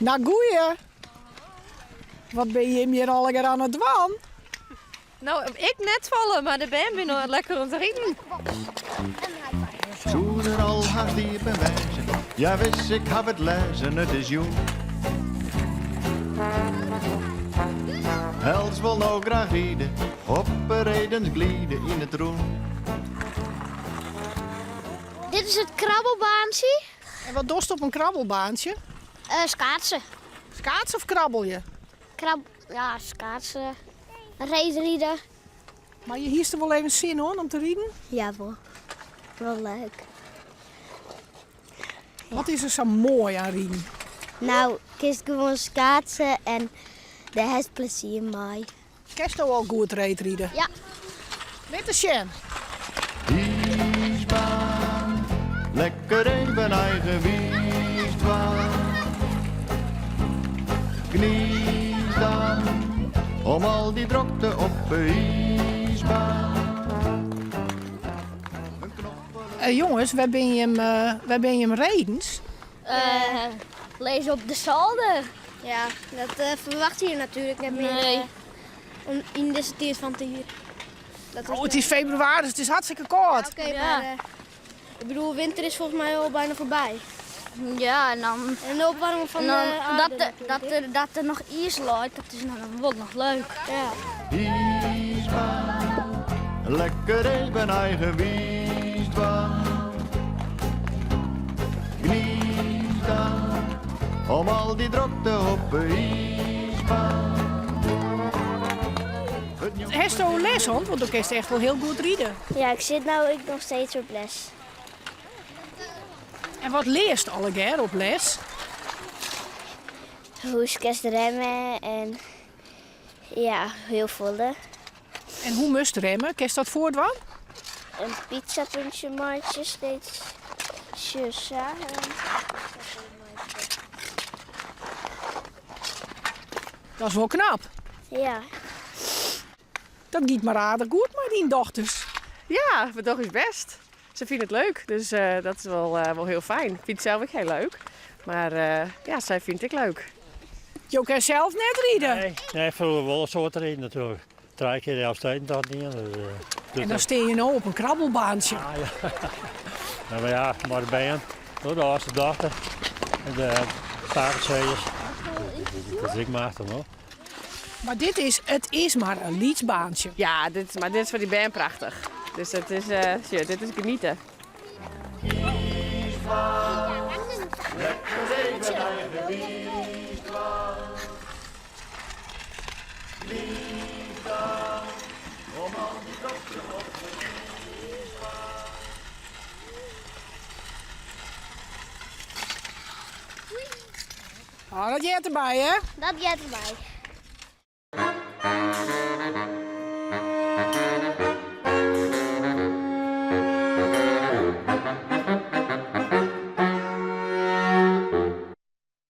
Nou, goeie. Wat ben je hier al aan het doen? Nou, ik net vallen, maar de band ben nog lekker om te rieden. Zoeder al haar diep bewijzen. Ja, wist ik heb het lezen, het is jong. Els wil nou graag rieden, op redens glieden in het roen. Dit is het krabbelbaantje. En wat dost op een krabbelbaantje? Schaatsen. Schaatsen of krabbel je? Ja, schaatsen. Racerijden. Maar je hiest er wel even zin hoor, om te rieden? Ja, wel leuk. Wat is er zo mooi aan rieden? Nou, kies gewoon schaatsen en daar heeft plezier mee. Kerst al goed rieden? Ja. Met de Sjen. Wiesbaan, lekker even eigen wiesbaan. Knies dan, om al die drokte op de ijsbaan. Jongens, waar ben je hem redens? Lees op de zolder. Ja, dat verwacht je natuurlijk net meer. Nee. In deze tijd van het jaar. Dat Oh, het is februari, dus het is hartstikke koud. Oké, Ja. maar ik bedoel, winter is volgens mij al bijna voorbij. Ja, en dan, En de opwarming van en dan de aarde dat er nog ijs loopt, dat is dan wordt nog leuk. Ja. Wiesbaan, lekker even eigen wiesbaan. Knies dan, om al die drokte op de ijsbaan. Heeft je les, want dan kun je echt wel heel goed rieden. Ja, ik zit nou nog steeds op les. En wat leest alle op les? Hoe kerst remmen en ja, heel volle. En hoe moest remmen? Kun je dat voortwan? Een pizzapuntje maatje steeds sussa. Dat is wel knap. Ja. Dat gaat maar aardig goed met die dochters. Ja, mijn dochter is best. Ze vindt het leuk, dus dat is wel heel fijn. Ik vind het zelf ook heel leuk. Maar ja, zij vindt het leuk. Je kan zelf net rieden. Nee, vroeger wel zo te reden natuurlijk. 3 keer de helft dat niet. En dan steen je nou op een krabbelbaantje. Ja, maar ja, maar de band, de oudste dochter en de paardenzweers. Dat is ik maak dan hoor. Maar het is maar een lietsbaantje. Ja, maar dit is voor die band prachtig. Dus het is, dit is genieten. Oh, dat jij erbij, hè? Dat gaat erbij.